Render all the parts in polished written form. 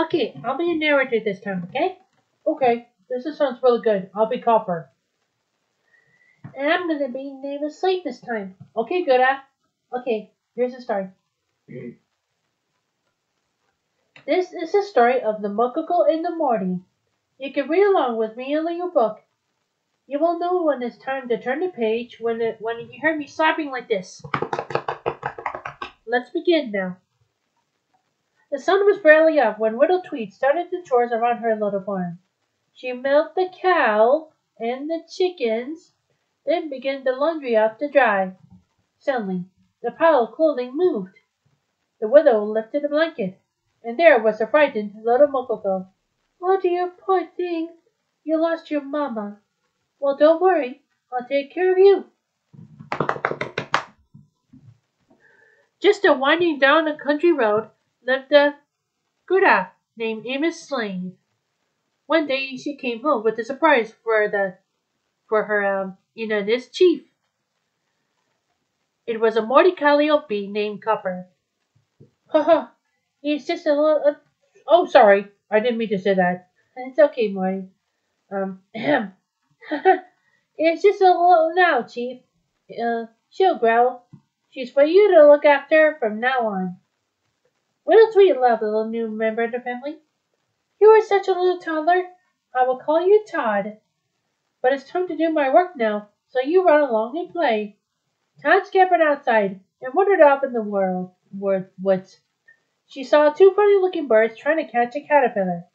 Okay, I'll be a narrator this time, okay? Okay, sounds really good. I'll be Copper. And I'm gonna be named Slate this time. Okay, Gura. Okay, here's the story. This is the story of the Mococo and the Mori. You can read along with me in your book. You will know when it's time to turn the page when you hear me slapping like this. Let's begin now. The sun was barely up when Widow Tweed started the chores around her little farm. She milked the cow and the chickens, then began the laundry out to dry. Suddenly, the pile of clothing moved. The widow lifted a blanket, and there was the frightened little Mococo. Oh dear, poor thing, you lost your mamma. Well, don't worry, I'll take care of you. Just a winding down a country road lived a Gura named Amos Slave. One day she came home with a surprise for her this chief. It was a Mori Calliope named Copper. Haha, he's just a little. Oh, sorry, I didn't mean to say that. It's okay, Mori. Ahem. It's just a little now, Chief. She'll grow. She's for you to look after from now on. Widow Tweet loved the little new member of the family. You are such a little toddler. I will call you Todd. But it's time to do my work now, so you run along and play. Todd scampered outside and wandered off in the woods. She saw two funny-looking birds trying to catch a caterpillar.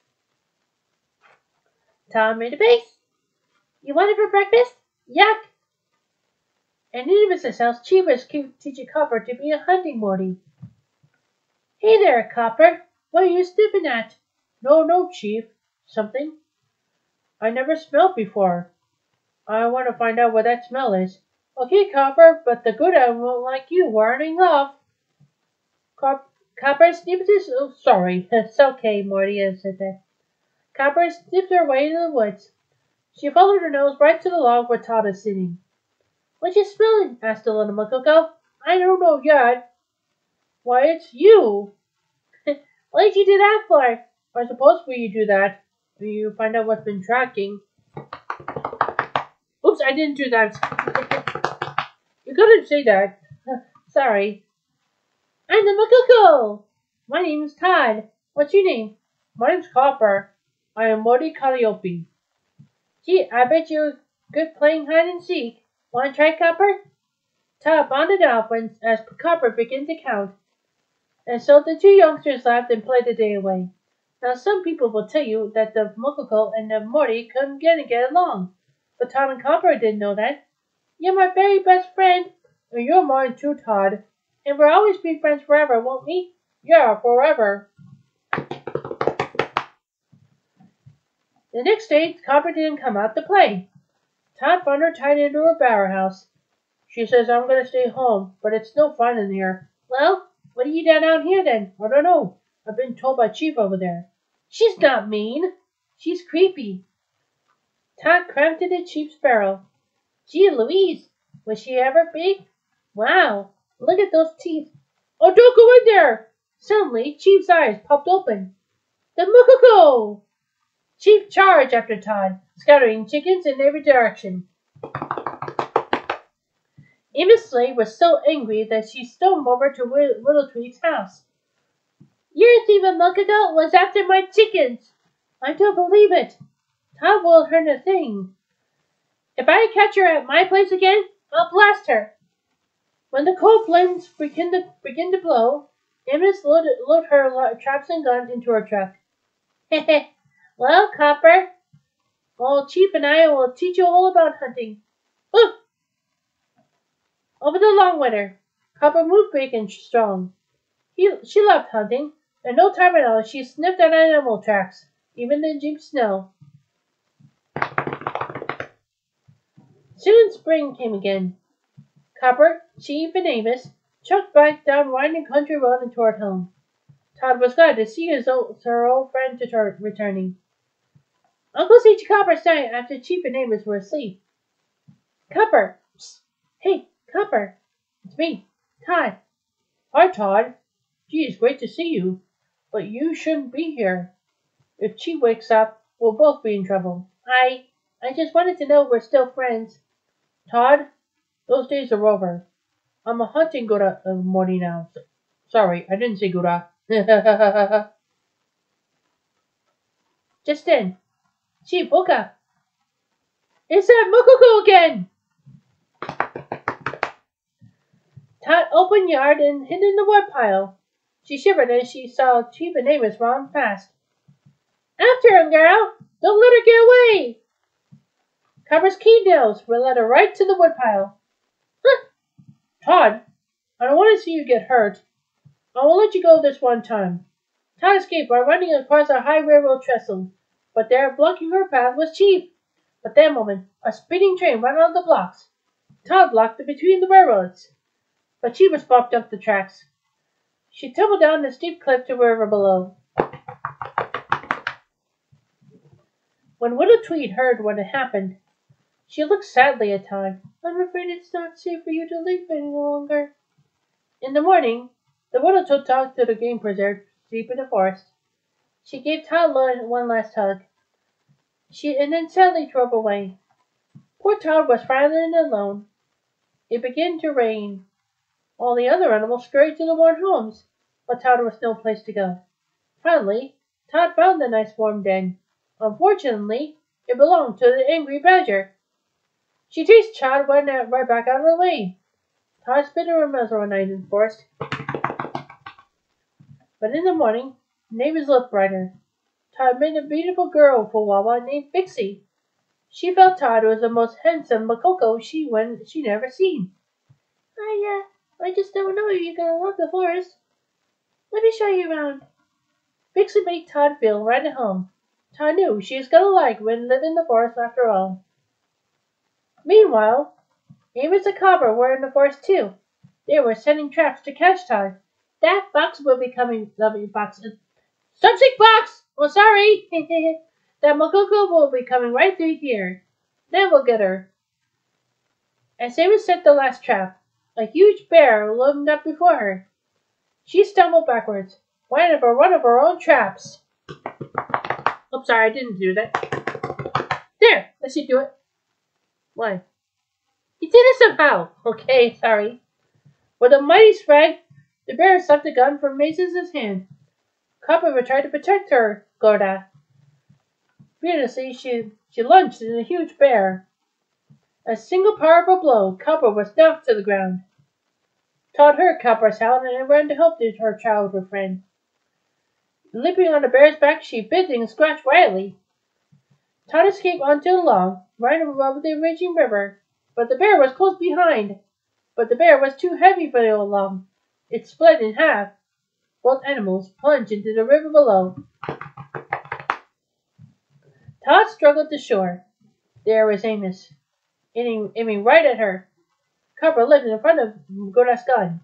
Todd made a face. You want it for breakfast? Yuck! And it was this house Chief was teaching Copper to be a hunting Morty. Hey there, Copper. What are you sniffing at? No, Chief. Something I never smelled before. I want to find out what that smell is. Okay, Copper, but the good one won't like you warning off. Copper sniffed his... Oh, sorry. It's okay, Morty said that. Copper sniffed her way into the woods. She followed her nose right to the log where Todd was sitting. What you smelling? Asked the little Mococo. I don't know yet. Why, it's you. What did you do that for? I suppose when you do that, you find out what's been tracking. Oops, I didn't do that. You couldn't say that. Sorry. I'm the Mococo. My name's Todd. What's your name? My name's Copper. I am Mori Calliope. Gee, I bet you're good playing hide and seek. Want to try, Copper? Todd bounded off as Copper began to count. And so the two youngsters laughed and played the day away. Now some people will tell you that the Mococo and the Mori couldn't get along. But Todd and Copper didn't know that. You're my very best friend. And you're mine too, Todd. And we'll always be friends forever, won't we? Yeah, forever. The next day, Copper didn't come out to play. Todd found her tied into her bower house. She says, I'm going to stay home, but it's no fun in here. Well, what are you doing out here then? I don't know. I've been told by Chief over there. She's not mean. She's creepy. Todd cramped into Chief's barrel. Gee Louise, was she ever big? Wow, look at those teeth. Oh, don't go in there! Suddenly, Chief's eyes popped open. The Mococo! Chief charged after Todd, scattering chickens in every direction. Amos Slade was so angry that she stormed over to Little Tweet's house. Your thief of Mococo was after my chickens. I don't believe it. Todd won't hurt a thing. If I catch her at my place again, I'll blast her. When the cold winds begin to blow, Amos loaded her traps and gun into her truck. Heh. Well, Copper, old Chief and I will teach you all about hunting. Ooh! Over the long winter, Copper moved big and strong. She loved hunting, and no time at all she sniffed out animal tracks, even in deep snow. Soon spring came again. Copper, Chief, and Amos chucked back down winding country road and toward home. Todd was glad to see her old friend returning. Uncle C. Copper sang after Chief and Amos were asleep. Copper! Psst. Hey, Copper! It's me, Todd. Hi, Todd. Gee, it's great to see you. But you shouldn't be here. If she wakes up, we'll both be in trouble. I just wanted to know we're still friends. Todd, those days are over. I'm a hunting Gura Mori now. Sorry, I didn't say Gura. Just then, Chief woke up. It's that Mococo again! Todd opened yard and hid in the woodpile. She shivered as she saw Chief and Amos run fast. After him, girl! Don't let her get away! Copper's keen nails were led her right to the woodpile. Huh. Todd, I don't want to see you get hurt. I will let you go this one time. Todd escaped by running across a high railroad trestle, but there, blocking her path, was Chief. At that moment, a speeding train ran on the blocks. Todd blocked it between the railroads, but Chief was bumped up the tracks. She tumbled down the steep cliff to the river below. When Widow Tweed heard what had happened, she looked sadly at Todd. I'm afraid it's not safe for you to leave any longer. In the morning, the widow took Todd to the game preserve deep in the forest. She gave Todd one last hug. And then sadly drove away. Poor Todd was frightened and alone. It began to rain. All the other animals scurried to their warm homes, but Todd was no place to go. Finally, Todd found a nice warm den. Unfortunately, it belonged to the angry badger. She chased Todd right back out of the lane. Todd spent a miserable night in the forest. But in the morning, neighbors looked brighter. Todd met a beautiful girl, Fuwawa, named Pixie. She felt Todd was the most handsome Mococo she never seen. I just don't know if you're gonna love the forest. Let me show you around. Pixie made Todd feel right at home. Todd knew she was gonna like when living in the forest after all. Meanwhile, Amos and Copper were in the forest too. They were setting traps to catch Todd. That fox will be coming, lovely fox. Stop sick fox! Oh, sorry. That Mococo will be coming right through here. Then we'll get her. As Amos set the last trap, a huge bear loomed up before her. She stumbled backwards, went over one of her own traps. Oh, sorry, I didn't do that. There, that should do it. Why? You did it somehow. Okay, sorry. With a mighty sprag, the bear sucked the gun from Mason's hand. Copper tried to protect her, Gura. Fearlessly, she lunged at the huge bear. A single powerful blow, Copper was knocked to the ground. Todd heard Copper's howl and ran to help her childhood friend. Leaping on the bear's back, she bit and scratched wildly. Todd escaped onto the log, right above the raging river, but the bear was close behind. But the bear was too heavy for the old log. It split in half. Both animals plunged into the river below. Todd struggled to shore. There was Amos, aiming right at her. Copper lived in front of Gura's gun.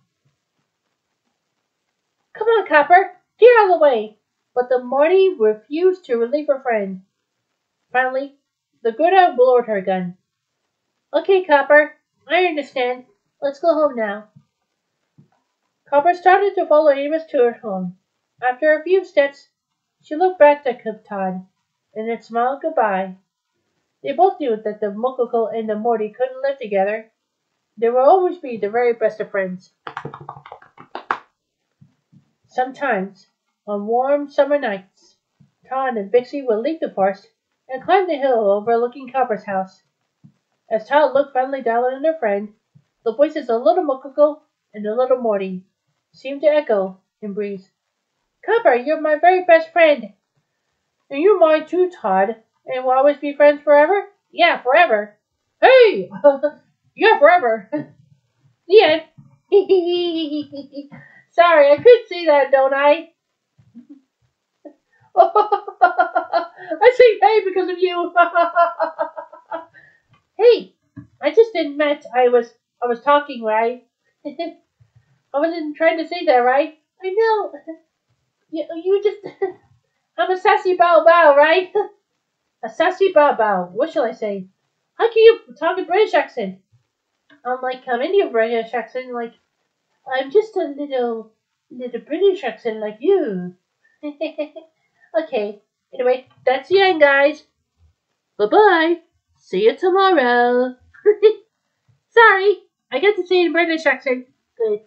Come on, Copper, get out of the way. But the Mori refused to relieve her friend. Finally, the Gura lowered her gun. Okay, Copper, I understand. Let's go home now. Copper started to follow Amos to her home. After a few steps, she looked back at Todd and then smiled goodbye. They both knew that the Mococo and the Mori couldn't live together. They would always be the very best of friends. Sometimes, on warm summer nights, Todd and Pixie would leave the forest and climb the hill overlooking Copper's house. As Todd looked friendly down at her friend, the voices of little Mococo and the little Mori seemed to echo and breeze. Copper, you're my very best friend. And you're mine too, Todd. And we'll always be friends forever? Yeah, forever. Hey! Yeah, forever. The end. Sorry, I could say that, don't I? I say hey because of you. Hey, I just admit I was talking, right? I wasn't trying to say that, right? I know. You just... I'm a sassy bow bow, right? A sassy bow bow. What shall I say? How can you talk a British accent? I'm Indian British accent, like, I'm just a little British accent like you. Okay, in Anyway, that's the end, guys. Bye-bye. See you tomorrow. Sorry, I get to say it in British accent. Good.